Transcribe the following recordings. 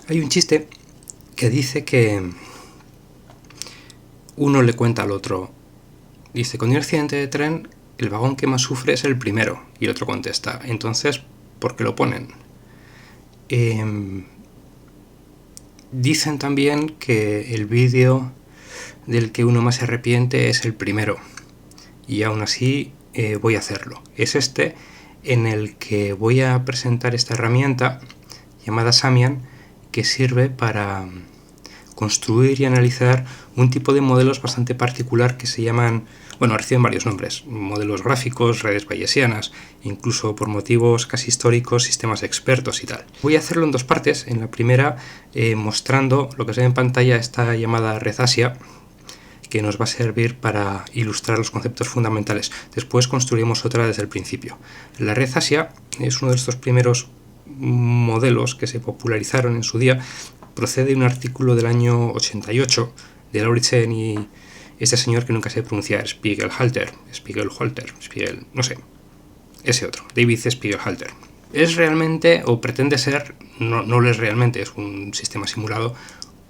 Hay un chiste que dice que uno le cuenta al otro, dice, cuando hay un accidente de tren, el vagón que más sufre es el primero. Y el otro contesta, entonces, ¿por qué lo ponen? Dicen también que el vídeo del que uno más se arrepiente es el primero. Y aún así voy a hacerlo. Es este en el que voy a presentar esta herramienta llamada Samian, que sirve para construir y analizar un tipo de modelos bastante particular que se llaman, bueno, reciben varios nombres, modelos gráficos, redes bayesianas, incluso por motivos casi históricos, sistemas expertos y tal. Voy a hacerlo en dos partes. En la primera, mostrando lo que se ve en pantalla, esta llamada red Asia, que nos va a servir para ilustrar los conceptos fundamentales. Después construiremos otra desde el principio. La red Asia es uno de estos primeros modelos que se popularizaron en su día. Procede de un artículo del año 88 de Lauritsen y este señor que nunca sé pronunciar, Spiegelhalter, no sé, ese otro, David Spiegelhalter. Es realmente, o pretende ser, no lo es realmente, es un sistema simulado,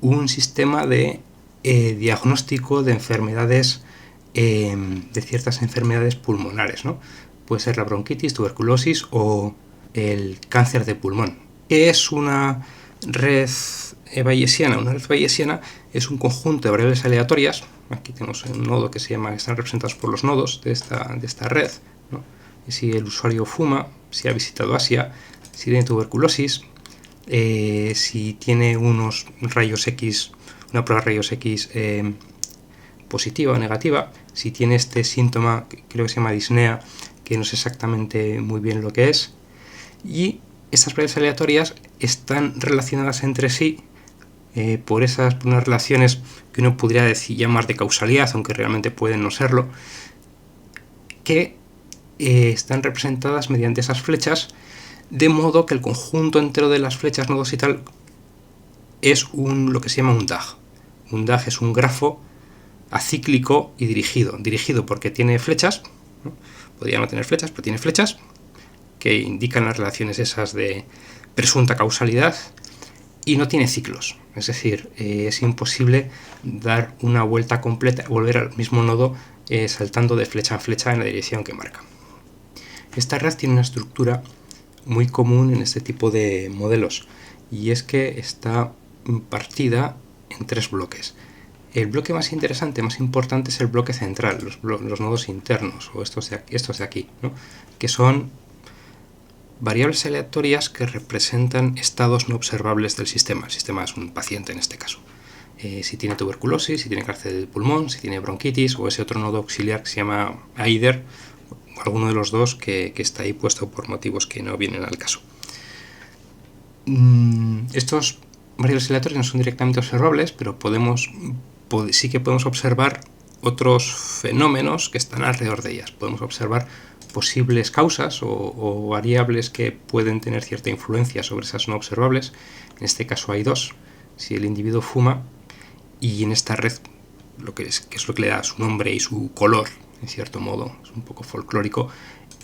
un sistema de diagnóstico de enfermedades, de ciertas enfermedades pulmonares, ¿no? Puede ser la bronquitis, tuberculosis o el cáncer de pulmón. ¿Qué es una red bayesiana? Una red bayesiana es un conjunto de variables aleatorias. Aquí tenemos un nodo que están representados por los nodos de esta red, ¿no? Si el usuario fuma, si ha visitado Asia, si tiene tuberculosis, si tiene unos rayos X, una prueba de rayos X positiva o negativa, si tiene este síntoma que creo que se llama disnea, que no sé exactamente muy bien lo que es, y estas variables aleatorias están relacionadas entre sí por unas relaciones que uno podría decir llamar de causalidad, aunque realmente pueden no serlo, que están representadas mediante esas flechas, de modo que el conjunto entero de las flechas, nodos y tal, es lo que se llama un DAG. Un DAG es un grafo acíclico y dirigido. Dirigido porque tiene flechas, ¿no? Podría no tener flechas, pero tiene flechas que indican las relaciones esas de presunta causalidad, y no tiene ciclos. Es decir, es imposible dar una vuelta completa, volver al mismo nodo saltando de flecha en flecha en la dirección que marca. Esta red tiene una estructura muy común en este tipo de modelos, y es que está partida en tres bloques. El bloque más interesante, más importante, es el bloque central, los nodos internos, o estos de aquí, ¿no? Que son variables aleatorias que representan estados no observables del sistema. El sistema es un paciente en este caso. Si tiene tuberculosis, si tiene cáncer de pulmón, si tiene bronquitis, o ese otro nodo auxiliar que se llama AIDER, o alguno de los dos que está ahí puesto por motivos que no vienen al caso. Estos variables aleatorias no son directamente observables, pero sí que podemos observar otros fenómenos que están alrededor de ellas. Podemos observar posibles causas o variables que pueden tener cierta influencia sobre esas no observables. En este caso hay dos. Si el individuo fuma, y en esta red, que es lo que le da su nombre y su color, en cierto modo, es un poco folclórico,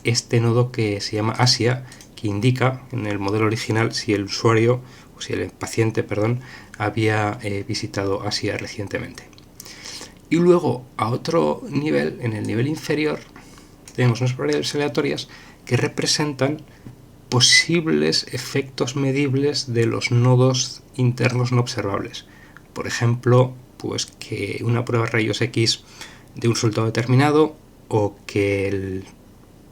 este nodo que se llama Asia, que indica en el modelo original si el usuario, o si el paciente, había visitado Asia recientemente. Y luego, a otro nivel, en el nivel inferior, tenemos unas variables aleatorias que representan posibles efectos medibles de los nodos internos no observables. Por ejemplo, pues que una prueba de rayos X de un resultado determinado, o que el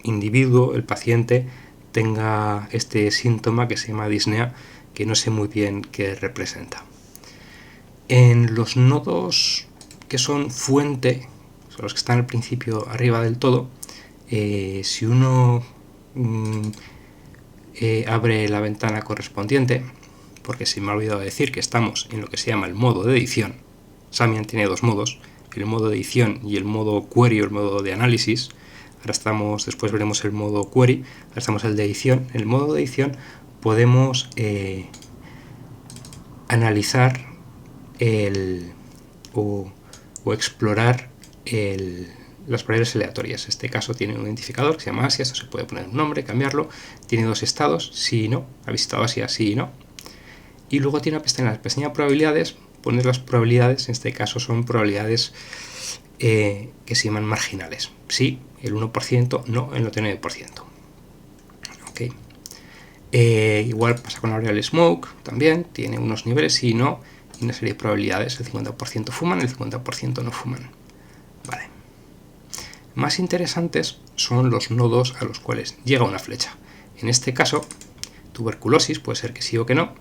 individuo, el paciente, tenga este síntoma que se llama disnea, que no sé muy bien qué representa. En los nodos que son fuente, son los que están al principio arriba del todo, si uno abre la ventana correspondiente, porque se me ha olvidado decir que estamos en lo que se llama el modo de edición. Samian tiene dos modos, el modo de edición y el modo query, o el modo de análisis. Después veremos el modo query, ahora estamos en el de edición. En el modo de edición podemos analizar o explorar las variables aleatorias. En este caso tiene un identificador que se llama Asia, esto se puede poner un nombre, cambiarlo. Tiene dos estados, sí y no, ha visitado Asia, sí y no. y luego tiene una pestaña, la pestaña probabilidades, poner las probabilidades, en este caso son probabilidades que se llaman marginales. Sí, el 1%, no el 99%. Okay. Igual pasa con la variable smoke, también tiene unos niveles y no, y una serie de probabilidades, el 50% fuman, el 50% no fuman. Vale. Más interesantes son los nodos a los cuales llega una flecha. En este caso, tuberculosis, puede ser que sí o que no,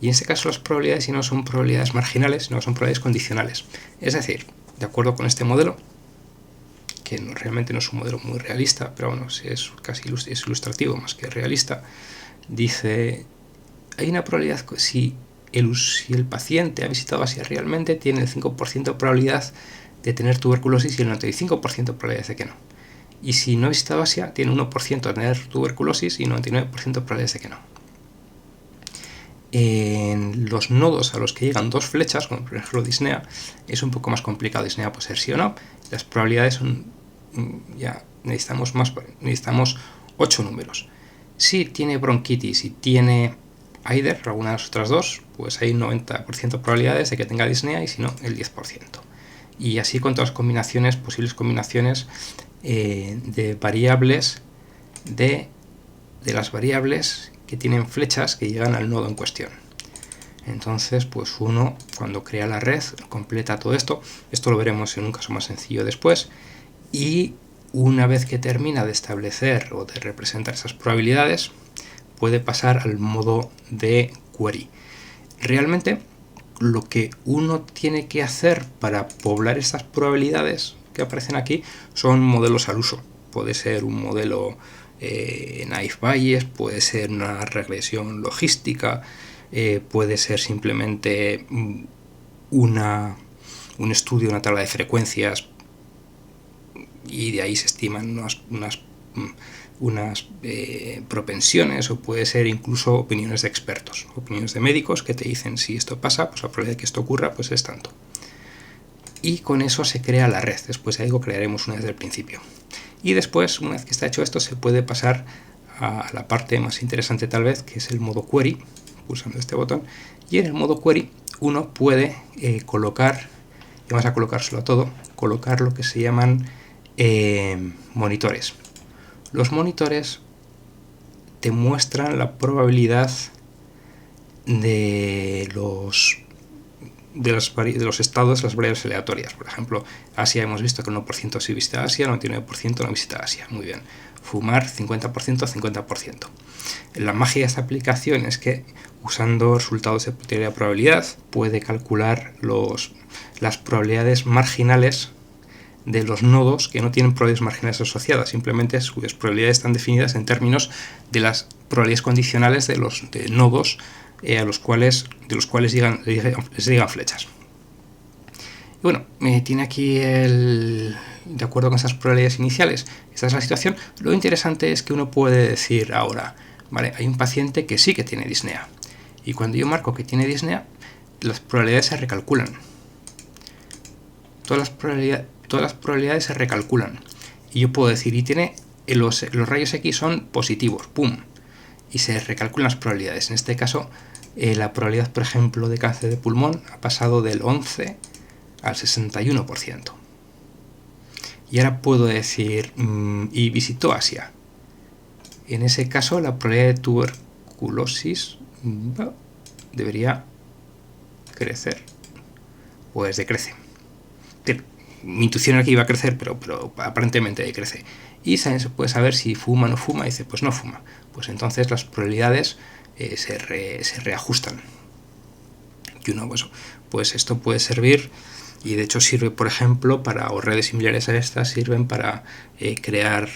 y en este caso las probabilidades ya no son probabilidades marginales, sino son probabilidades condicionales. Es decir, de acuerdo con este modelo, que realmente no es un modelo muy realista, pero bueno, es casi es ilustrativo más que realista, dice, hay una probabilidad, si el paciente ha visitado Asia realmente, tiene el 5% de probabilidad de tener tuberculosis y el 95% de probabilidad de que no. Y si no ha visitado Asia, tiene 1% de tener tuberculosis y 99% de probabilidades de que no. En los nodos a los que llegan dos flechas, como por ejemplo Disnea, es un poco más complicado. Disnea puede ser sí o no. Las probabilidades son, ya necesitamos 8 números. Si tiene bronquitis y tiene Eider, alguna de las otras dos, pues hay 90% de probabilidades de que tenga disnea y si no, el 10%. Y así con todas las combinaciones, posibles combinaciones de variables, de las variables que tienen flechas que llegan al nodo en cuestión. Entonces, pues uno, cuando crea la red, completa todo esto. Esto lo veremos en un caso más sencillo después. Y una vez que termina de establecer o de representar esas probabilidades, puede pasar al modo de query. Realmente, lo que uno tiene que hacer para poblar estas probabilidades que aparecen aquí son modelos al uso. Puede ser un modelo Naive Bayes, puede ser una regresión logística, puede ser simplemente un estudio, una tabla de frecuencias y de ahí se estiman unas propensiones, o puede ser incluso opiniones de expertos, opiniones de médicos que te dicen si esto pasa, pues la probabilidad de que esto ocurra pues es tanto. Y con eso se crea la red. Después algo crearemos una desde el principio. Y después, una vez que está hecho esto, se puede pasar a la parte más interesante tal vez, que es el modo query, pulsando este botón. Y en el modo query uno puede colocar, y vamos a colocárselo a todo, colocar lo que se llaman monitores. Los monitores te muestran la probabilidad de los estados, las variables aleatorias. Por ejemplo, Asia hemos visto que el 1% sí visita Asia, el 99% no visita Asia. Muy bien. Fumar 50%, 50%. La magia de esta aplicación es que usando resultados de teoría de probabilidad puede calcular las probabilidades marginales de los nodos que no tienen probabilidades marginales asociadas, simplemente sus probabilidades están definidas en términos de las probabilidades condicionales de los nodos de los cuales les llegan flechas. Y bueno, tiene aquí de acuerdo con esas probabilidades iniciales, esta es la situación. Lo interesante es que uno puede decir ahora, vale, hay un paciente que sí que tiene disnea, y cuando yo marco que tiene disnea, las probabilidades se recalculan. Todas las probabilidades se recalculan. Y yo puedo decir, y tiene los rayos X son positivos, ¡pum! Y se recalculan las probabilidades. En este caso, la probabilidad, por ejemplo, de cáncer de pulmón ha pasado del 11 al 61%. Y ahora puedo decir, y visitó Asia. En ese caso, la probabilidad de tuberculosis debería crecer. Pues decrece. Mi intuición era que iba a crecer, pero aparentemente decrece. Y se puede saber si fuma o no fuma, y dice, pues no fuma. Pues entonces las probabilidades se reajustan. Y uno, pues esto puede servir, y de hecho sirve, por ejemplo, o redes similares a estas sirven para crear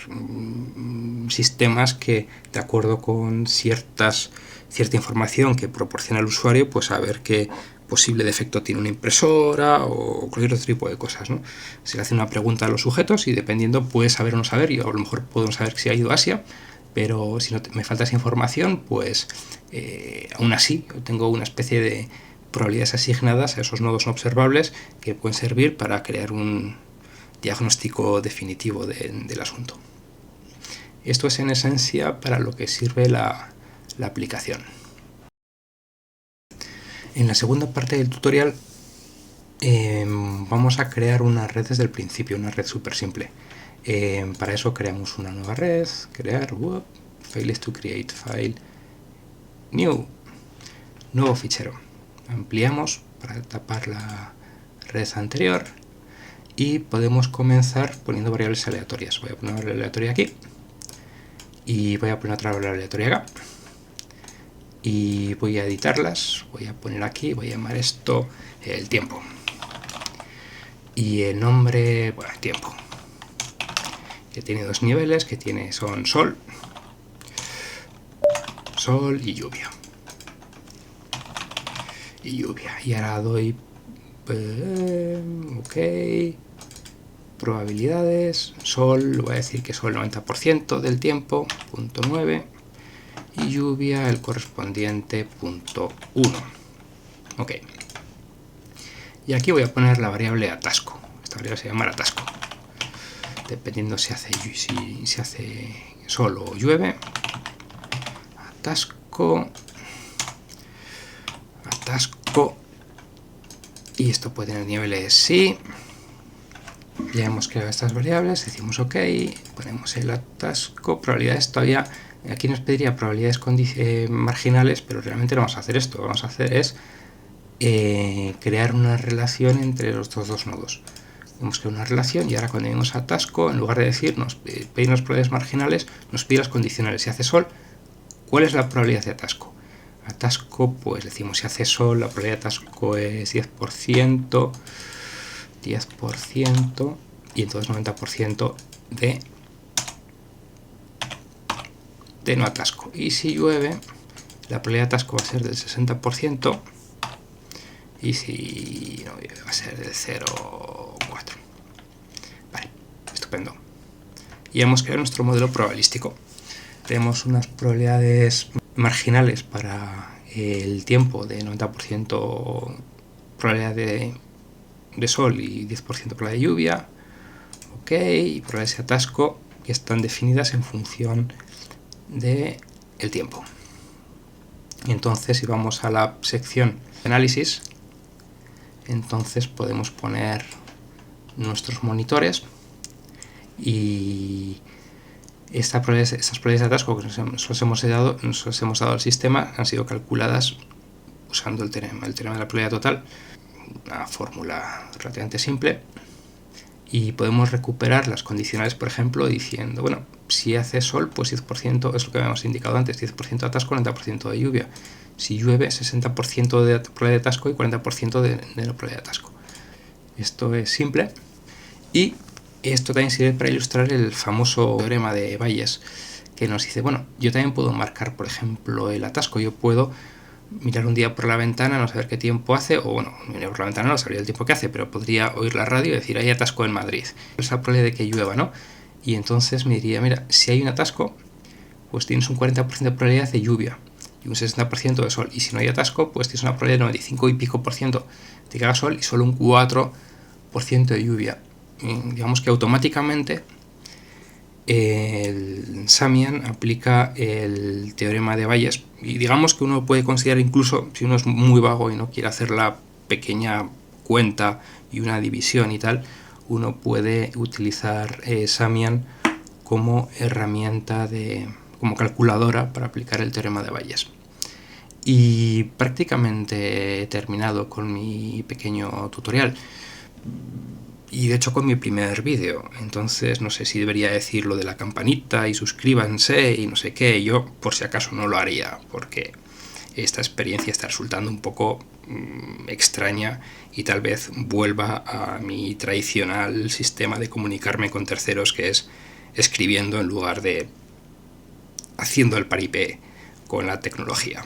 sistemas que, de acuerdo con cierta información que proporciona el usuario, pues saber qué posible defecto tiene una impresora o cualquier otro tipo de cosas, ¿no? Se le hace una pregunta a los sujetos y dependiendo puede saber o no saber. Yo a lo mejor puedo saber si ha ido a Asia, pero si no me falta esa información, pues aún así tengo una especie de probabilidades asignadas a esos nodos no observables que pueden servir para crear un diagnóstico definitivo del asunto. Esto es en esencia para lo que sirve la aplicación. En la segunda parte del tutorial vamos a crear una red desde el principio, una red súper simple. Para eso creamos una nueva red, crear, file is to create, file, new, nuevo fichero. Ampliamos para tapar la red anterior y podemos comenzar poniendo variables aleatorias. Voy a poner una variable aleatoria aquí y voy a poner otra variable aleatoria acá. Y voy a editarlas, voy a poner aquí, voy a llamar esto el tiempo. Y el nombre, bueno, tiempo. Que tiene dos niveles, son sol y lluvia. Y ahora doy ok, probabilidades, sol, voy a decir que sol 90% del tiempo, punto 9, y lluvia el correspondiente punto 1. Ok. Y aquí voy a poner la variable atasco. Esta variable se llama atasco. Dependiendo si hace sol o llueve. Atasco. Y esto puede tener niveles sí. Ya hemos creado estas variables, decimos ok, ponemos el atasco, probabilidades todavía, aquí nos pediría probabilidades marginales, pero realmente no vamos a hacer esto, lo que vamos a hacer es crear una relación entre los dos nodos. Vamos a crear una relación y ahora cuando venimos a atasco, en lugar de decirnos pedirnos probabilidades marginales, nos pide las condicionales. Si hace sol, ¿cuál es la probabilidad de atasco? Atasco, pues decimos si hace sol, la probabilidad de atasco es 10%, y entonces 90% de no atasco. Y si llueve, la probabilidad de atasco va a ser del 60%, y si no llueve va a ser del 0,4. Vale, estupendo. Y hemos creado nuestro modelo probabilístico. Tenemos unas probabilidades marginales para el tiempo de 90% probabilidad de sol y 10% probabilidad de lluvia, ok, y probabilidades de atasco que están definidas en función del tiempo. Y entonces si vamos a la sección de análisis, entonces podemos poner nuestros monitores y estas probabilidades de atasco que nos hemos dado al sistema han sido calculadas usando el teorema de la probabilidad total, una fórmula relativamente simple, y podemos recuperar las condicionales, por ejemplo, diciendo, bueno, si hace sol, pues 10% es lo que habíamos indicado antes, 10% de atasco, 90% de lluvia. Si llueve, 60% de probabilidad de atasco y 40% de no probabilidad de atasco. Esto es simple y esto también sirve para ilustrar el famoso teorema de Bayes, que nos dice, bueno, yo también puedo marcar, por ejemplo, el atasco. Yo puedo mirar un día por la ventana, no saber qué tiempo hace, o bueno, mirar por la ventana no sabría el tiempo que hace, pero podría oír la radio y decir, hay atasco en Madrid. Esa probabilidad de que llueva, ¿no? Y entonces me diría, mira, si hay un atasco, pues tienes un 40% de probabilidad de lluvia y un 60% de sol. Y si no hay atasco, pues tienes una probabilidad de 95 y pico por ciento de que haga sol y solo un 4% de lluvia. Y digamos que automáticamente el Samian aplica el teorema de Bayes, y digamos que uno puede considerar, incluso si uno es muy vago y no quiere hacer la pequeña cuenta y una división y tal, uno puede utilizar Samian como herramienta como calculadora para aplicar el teorema de Bayes. Y prácticamente he terminado con mi pequeño tutorial. Y de hecho con mi primer vídeo, entonces no sé si debería decir lo de la campanita y suscríbanse y no sé qué. Yo por si acaso no lo haría porque esta experiencia está resultando un poco extraña y tal vez vuelva a mi tradicional sistema de comunicarme con terceros, que es escribiendo en lugar de haciendo el paripé con la tecnología.